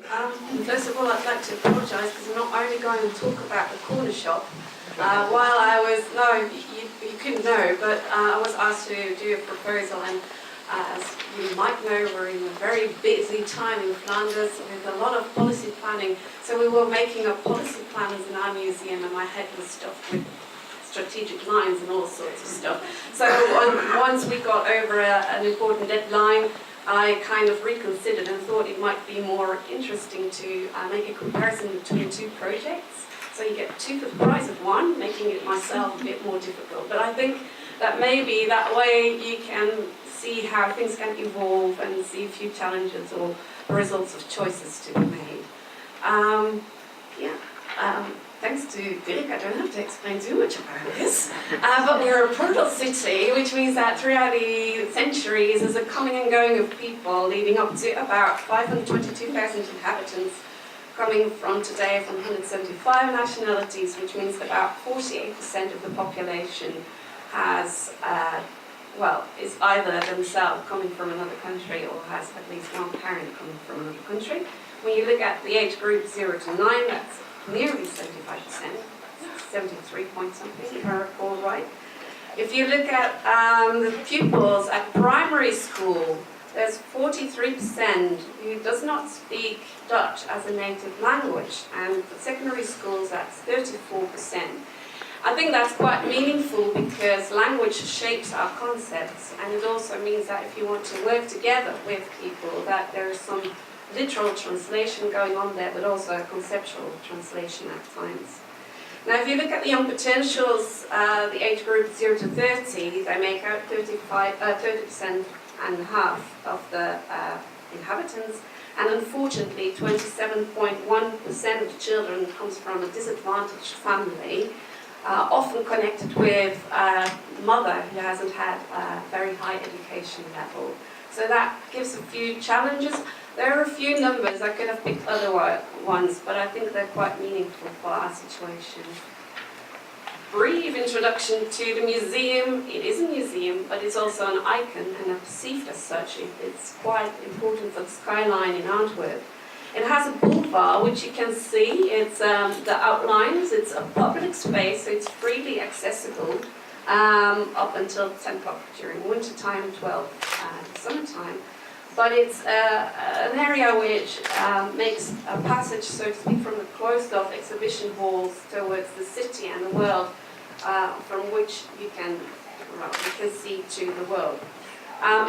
First of all, I'd like to apologise because I'm not only going to talk about the corner shop. While I was, no, you couldn't know, but I was asked to do a proposal, and as you might know, we're in a very busy time in Flanders with a lot of policy planning. So we were making up policy plans in our museum, and my head was stuffed with strategic lines and all sorts of stuff. So once we got over an important deadline, I kind of reconsidered and thought it might be more interesting to make a comparison between two projects. So you get two for the price of one, making it myself a bit more difficult. But I think that maybe that way you can see how things can evolve and see a few challenges or results of choices to be made. Thanks to Dirk, I don't have to explain too much about this, but we're a portal city, which means that throughout the centuries there's a coming and going of people, leading up to about 522,000 inhabitants, coming from today from 175 nationalities, which means about 48% of the population has, is either themselves coming from another country or has at least one parent coming from another country. When you look at the age group 0 to 9, that's nearly 75%, 73 point something, if I recall right. If you look at the pupils at primary school, there's 43% who does not speak Dutch as a native language, and for secondary schools that's 34%. I think that's quite meaningful because language shapes our concepts, and it also means that if you want to work together with people, that there is some literal translation going on there, but also a conceptual translation at times. Now, if you look at the young potentials, the age group 0 to 30, they make out 30% and half of the inhabitants, and unfortunately 27.1% of children comes from a disadvantaged family, often connected with a mother who hasn't had a very high education level. So that gives a few challenges. There are a few numbers, I could have picked other ones, but I think they're quite meaningful for our situation. Brief introduction to the museum. It is a museum, but it's also an icon and perceived as such. It's quite important for the skyline in Antwerp. It has a boulevard, which you can see. It's the outlines. It's a public space, so it's freely accessible up until 10 o'clock during winter time, 12 summertime. But it's an area which makes a passage, so to speak, from the closed-off exhibition halls towards the city and the world, from which you can see to the world.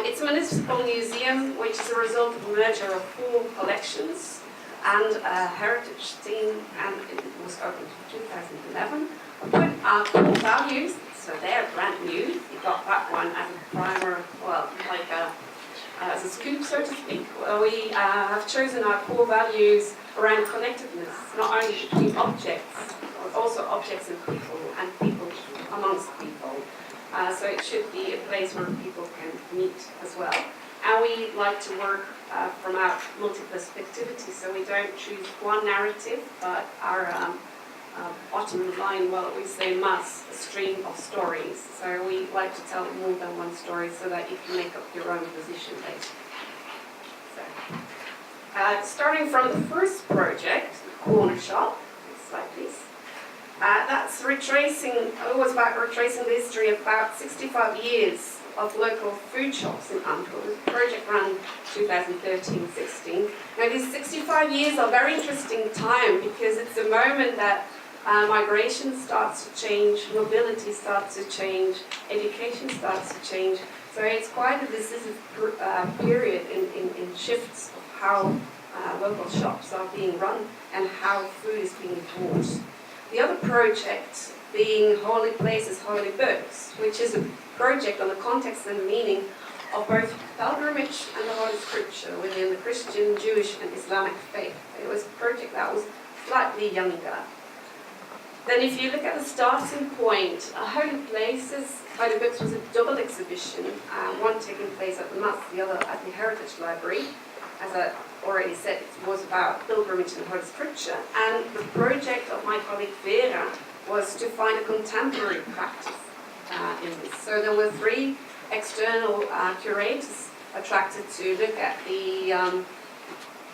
It's a municipal museum, which is a result of a merger of 4 collections and a heritage team, and it was opened in 2011. We put our core values, so they're brand new. You got that one as a primer, as a scoop, so to speak. We have chosen our core values around connectedness, not only between objects, but also objects and people amongst people. So it should be a place where people can meet as well. And we like to work from our multi-perspectivity, so we don't choose one narrative, but our bottom line, well, we say mass, a stream of stories. So we like to tell more than one story so that you can make up your own position later. So, starting from the first project, the corner shop, next slide please. That's about retracing the history of about 65 years of local food shops in Antwerp. The project ran 2013-16. Now these 65 years are a very interesting time because it's a moment that migration starts to change, mobility starts to change, education starts to change. So it's quite a decisive period in shifts of how local shops are being run and how food is being bought. The other project being Holy Places, Holy Books, which is a project on the context and meaning of both pilgrimage and the Holy Scripture within the Christian, Jewish and Islamic faith. It was a project that was slightly younger. Then if you look at the starting point, Holy Places, Holy Books was a double exhibition, one taking place at the Mass, the other at the Heritage Library. As I already said, it was about pilgrimage and Holy Scripture, and the project of my colleague Vera was to find a contemporary practice in this. So there were 3 external curators attracted to look at the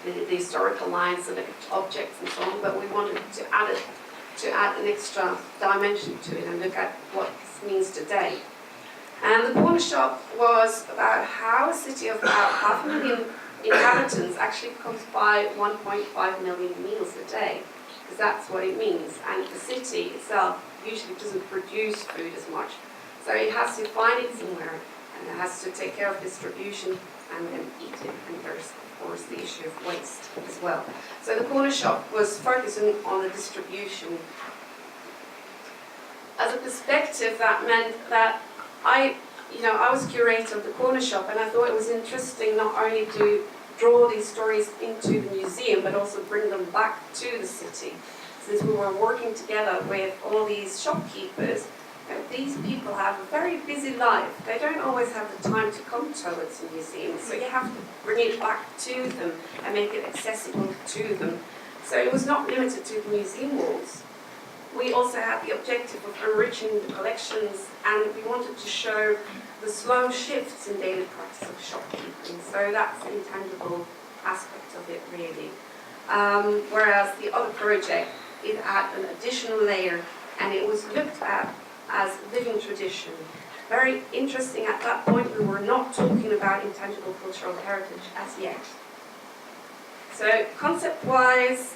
the historical lines, select objects and so on, but we wanted to add an extra dimension to it and look at what this means today. And the corner shop was about how a city of about 500,000 inhabitants actually comes by 1.5 million meals a day, because that's what it means. And the city itself usually doesn't produce food as much, so it has to find it somewhere, and it has to take care of distribution and then eat it. And there's, of course, the issue of waste as well. So the corner shop was focusing on the distribution. As a perspective, that meant that I was curator of the corner shop, and I thought it was interesting not only to draw these stories into the museum, but also bring them back to the city. Since we were working together with all these shopkeepers, these people have a very busy life. They don't always have the time to come towards the museum, so you have to bring it back to them and make it accessible to them. So it was not limited to the museum walls. We also had the objective of enriching the collections, and we wanted to show the slow shifts in daily practice of shopkeeping. So that's the intangible aspect of it, really. Whereas the other project, it had an additional layer, and it was looked at as living tradition. Very interesting, at that point we were not talking about intangible cultural heritage as yet. So concept-wise,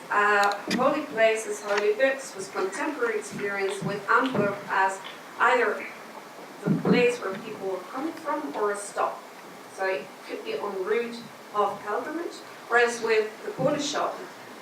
Holy Places, Holy Books was contemporary experience with Antwerp as either the place where people were coming from or a stop. So it could be en route of pilgrimage, whereas with the corner shop,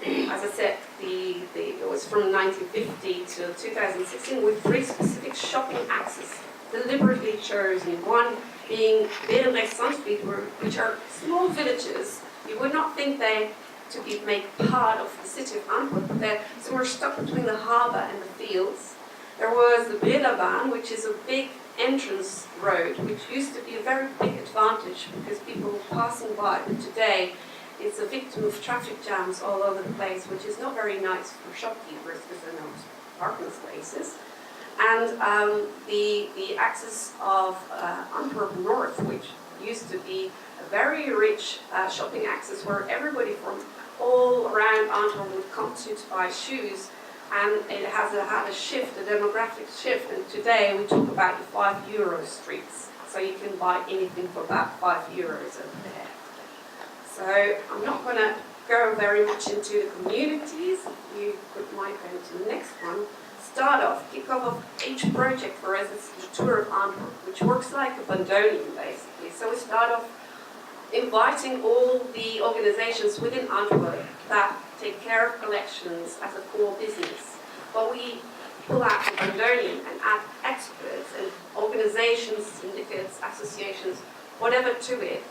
as I said, it was from 1950 to 2016 with 3 specific shopping axes deliberately chosen. One being Berendrecht-Zandvliet, which are small villages. You would not think they to be made part of the city of Antwerp, but they're somewhere stuck between the harbour and the fields. There was the Bredabaan, which is a big entrance road, which used to be a very big advantage because people were passing by, but today it's a victim of traffic jams all over the place, which is not very nice for shopkeepers because there are no parking spaces. And the axis of Antwerp North, which used to be a very rich shopping axis where everybody from all around Antwerp would come to buy shoes, and it has had a shift, a demographic shift, and today we talk about the €5 streets, so you can buy anything for about €5 over there. So I'm not going to go very much into the communities. You might go to the next one. Start off, kick off of each project for us is the tour of Antwerp, which works like a Bandonian basically. So we start off inviting all the organizations within Antwerp that take care of collections as a core business. But we pull out the Bandonian and add experts and organizations, syndicates, associations, whatever to it,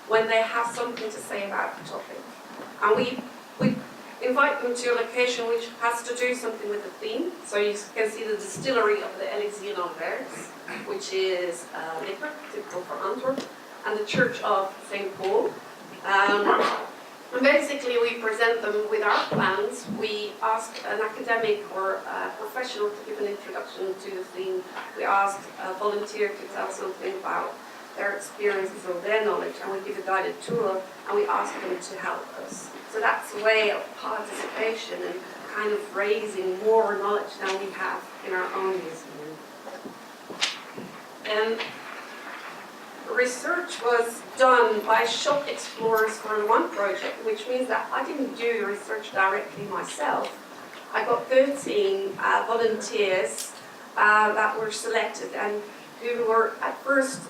when they have something to say about the topic. And we invite them to a location which has to do something with the theme. So you can see the distillery of the Elixir d'Anvers, which is liquor, typical for Antwerp, and the Church of St. Paul. And basically we present them with our plans. We ask an academic or a professional to give an introduction to the theme. We ask a volunteer to tell something about their experiences or their knowledge, and we give a guided tour, and we ask them to help us. So that's a way of participation and kind of raising more knowledge than we have in our own museum. And research was done by shop explorers for one project, which means that I didn't do the research directly myself. I got 13 volunteers that were selected and who were at first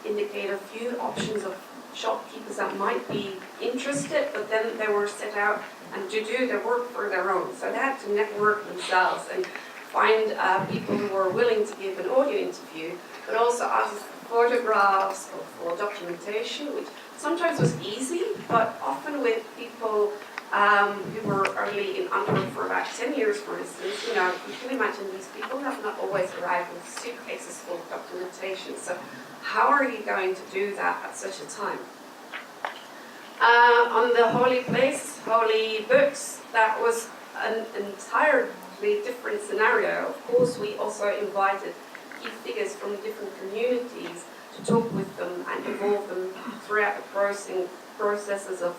indicate a few options of shopkeepers that might be interested, but then they were set out and to do their work for their own. So they had to network themselves and find people who were willing to give an audio interview, but also ask for photographs or for documentation, which sometimes was easy, but often with people who were only in Antwerp for about 10 years, for instance, you can imagine these people have not always arrived with suitcases full of documentation. So how are you going to do that at such a time? On the Holy Place, Holy Books, that was an entirely different scenario. Of course, we also invited key figures from different communities to talk with them and involve them throughout the processes of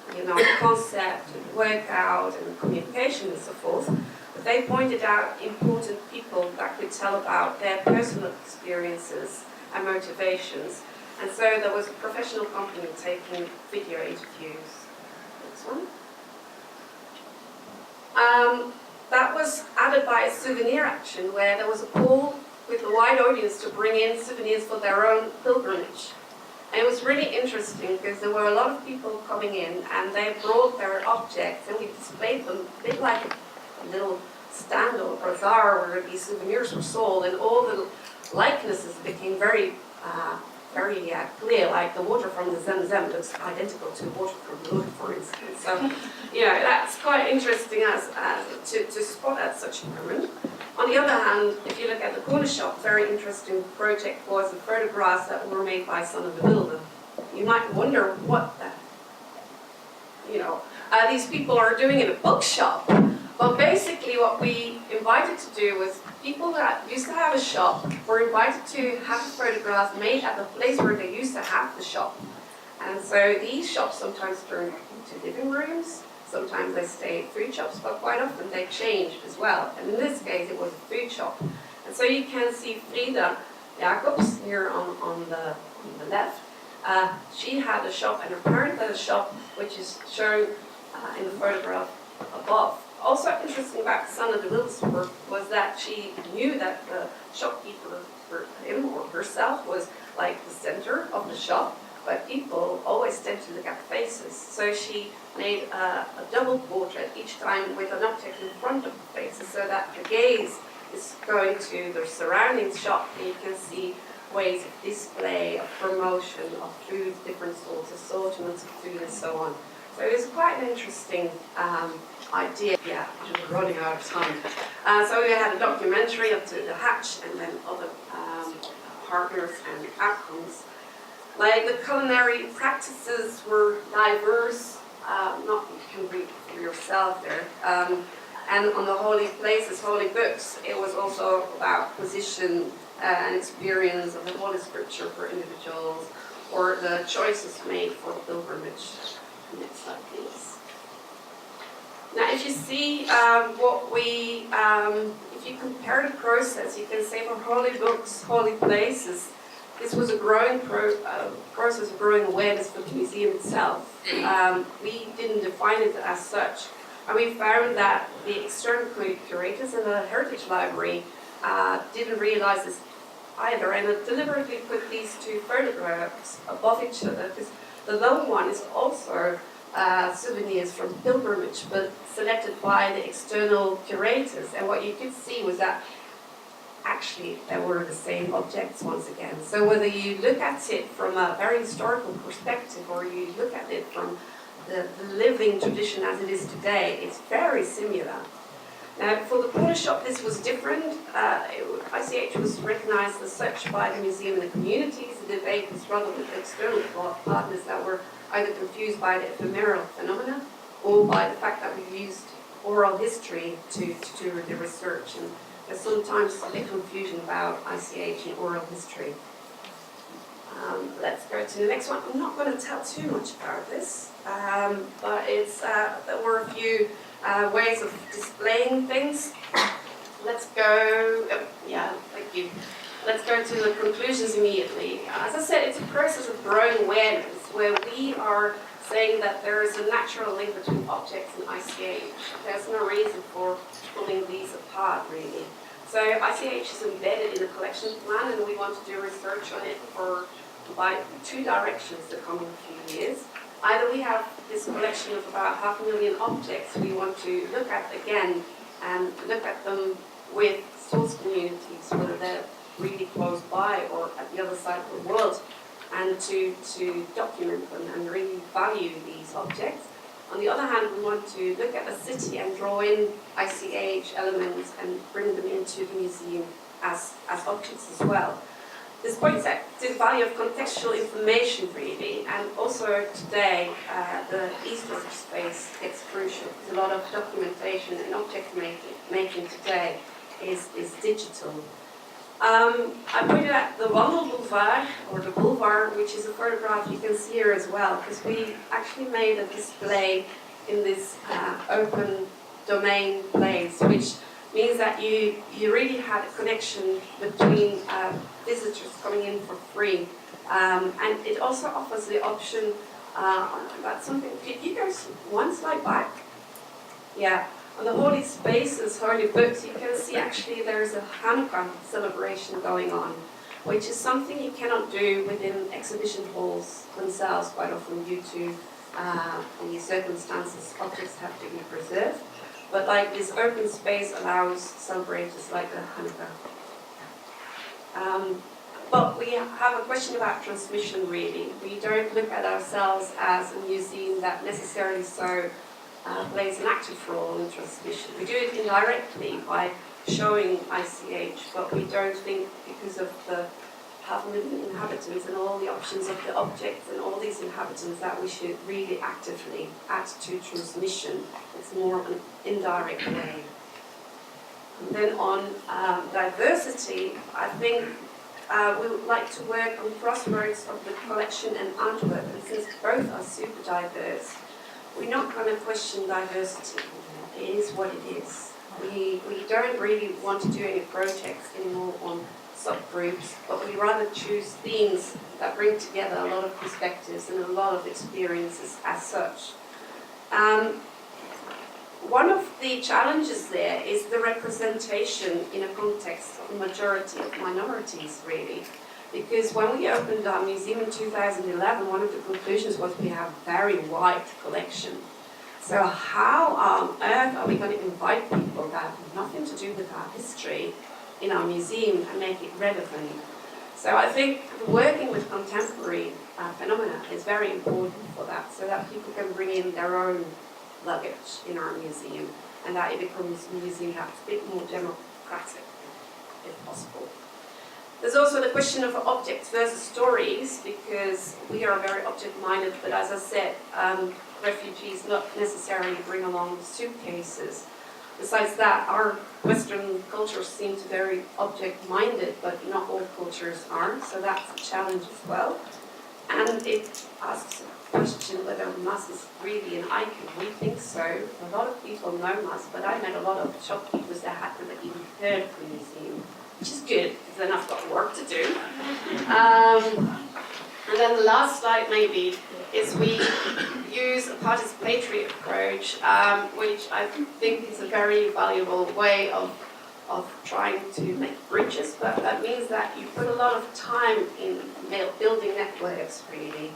the concept, and workout, and communication, and so forth. But they pointed out important people that could tell about their personal experiences and motivations. And so there was a professional company taking video interviews. Next one. That was added by a souvenir action where there was a call with a wide audience to bring in souvenirs for their own pilgrimage. And it was really interesting because there were a lot of people coming in and they brought their objects and we displayed them a bit like a little stand or bazaar where these souvenirs were sold, and all the likenesses became very clear, like the water from the Zemzem looks identical to water from the Louvre, for instance. So, that's quite interesting to spot at such a moment. On the other hand, if you look at the corner shop, very interesting project was the photographs that were made by Son of the Builder. You might wonder what these people are doing in a bookshop. But basically what we invited to do was people that used to have a shop were invited to have the photographs made at the place where they used to have the shop. And so these shops sometimes turned into living rooms, sometimes they stayed food shops, but quite often they changed as well. And in this case it was a food shop. And so you can see Frida Jacobs here on the left. She had a shop and her parent had a shop, which is shown in the photograph above. Also interesting about Son of the Builder's work was that she knew that the shopkeeper, him or herself, was like the center of the shop, but people always tend to look at faces. So she made a double portrait each time with an object in front of the faces so that the gaze is going to the surrounding shop and you can see ways of display, of promotion, of food, different sorts, assortments of food and so on. So it was quite an interesting idea. Yeah, I'm running out of time. So we had a documentary up to the Hatch and then other partners and outcomes. Like the culinary practices were diverse, not you can read for yourself there. And on the holy places, holy books, it was also about position and experience of the Holy Scripture for individuals, or the choices made for pilgrimage. Next slide, please. Now, if you see if you compare the process, you can say for holy books, holy places, this was a growing process of growing awareness for the museum itself. We didn't define it as such. And we found that the external curators in the Heritage Library didn't realize this either, and deliberately put these two photographs above each other, because the lone one is also souvenirs from pilgrimage, but selected by the external curators. And what you could see was that actually they were the same objects once again. So whether you look at it from a very historical perspective or you look at it from the living tradition as it is today, it's very similar. Now, for the corner shop, this was different. ICH was recognized as such by the museum and the communities. The debate was rather with external partners that were either confused by the ephemeral phenomena or by the fact that we used oral history to do the research. And there's sometimes a bit confusion about ICH and oral history. Let's go to the next one. I'm not going to tell too much about this, but there were a few ways of displaying things. Let's go, thank you. Let's go to the conclusions immediately. As I said, it's a process of growing awareness where we are saying that there is a natural link between objects and ICH. There's no reason for pulling these apart, really. So ICH is embedded in a collection plan, and we want to do research on it by two directions the coming few years. Either we have this collection of about 500,000 objects we want to look at again and look at them with source communities, whether they're really close by or at the other side of the world, and to document them and really value these objects. On the other hand, we want to look at the city and draw in ICH elements and bring them into the museum as objects as well. This points at the value of contextual information, really, and also today the e-storage space gets crucial because a lot of documentation and object making today is digital. I pointed at the Wandel Boulevard, or the Boulevard, which is a photograph you can see here as well, because we actually made a display in this open domain place, which means that you really had a connection between visitors coming in for free. And it also offers the option, that's something, could you go one slide back? Yeah. On the Holy Spaces, Holy Books, you can see actually there's a Hanukkah celebration going on, which is something you cannot do within exhibition halls themselves quite often due to the circumstances. Objects have to be preserved. But like this open space allows celebrators like the Hanukkah. But we have a question about transmission really. We don't look at ourselves as a museum that necessarily plays an active role in transmission. We do it indirectly by showing ICH, but we don't think because of the 500,000 inhabitants and all the options of the objects and all these inhabitants that we should really actively add to transmission. It's more an indirect way. And then on diversity, I think we would like to work on crossroads of the collection and artwork, and since both are super diverse, we're not going to question diversity. It is what it is. We don't really want to do any projects anymore on subgroups, but we rather choose themes that bring together a lot of perspectives and a lot of experiences as such. One of the challenges there is the representation in a context of a majority of minorities, really. Because when we opened our museum in 2011, one of the conclusions was we have a very wide collection. So how on earth are we going to invite people that have nothing to do with our history in our museum and make it relevant? So I think working with contemporary phenomena is very important for that, so that people can bring in their own luggage in our museum, and that it becomes a museum that's a bit more democratic, if possible. There's also the question of objects versus stories, because we are very object-minded, but as I said, refugees not necessarily bring along suitcases. Besides that, our Western cultures seem to be very object-minded, but not all cultures are, so that's a challenge as well. And it asks a question whether Mas is really an icon. We think so. A lot of people know Mas, but I met a lot of shopkeepers that had never even heard of the museum, which is good, because then I've got work to do. And then the last slide maybe is we use a participatory approach, which I think is a very valuable way of trying to make bridges, but that means that you put a lot of time in building networks, really.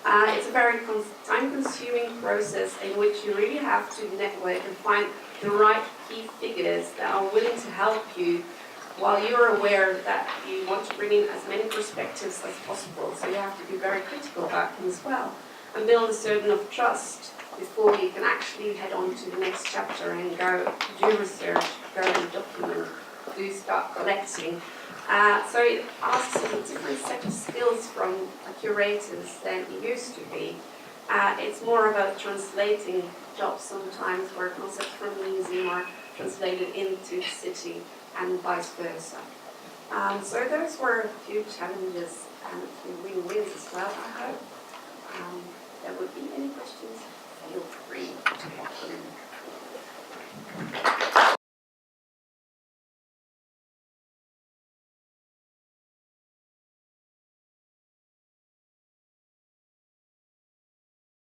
It's a very time-consuming process in which you really have to network and find the right key figures that are willing to help you while you're aware that you want to bring in as many perspectives as possible. So you have to be very critical about them as well and build a certain of trust before you can actually head on to the next chapter and go do research, go and document, start collecting. So it asks a different set of skills from curators than it used to be. It's more about translating jobs sometimes where concepts from the museum are translated into the city and vice versa. So those were a few challenges and a few win-wins as well, I hope. There would be any questions, feel free to ask them.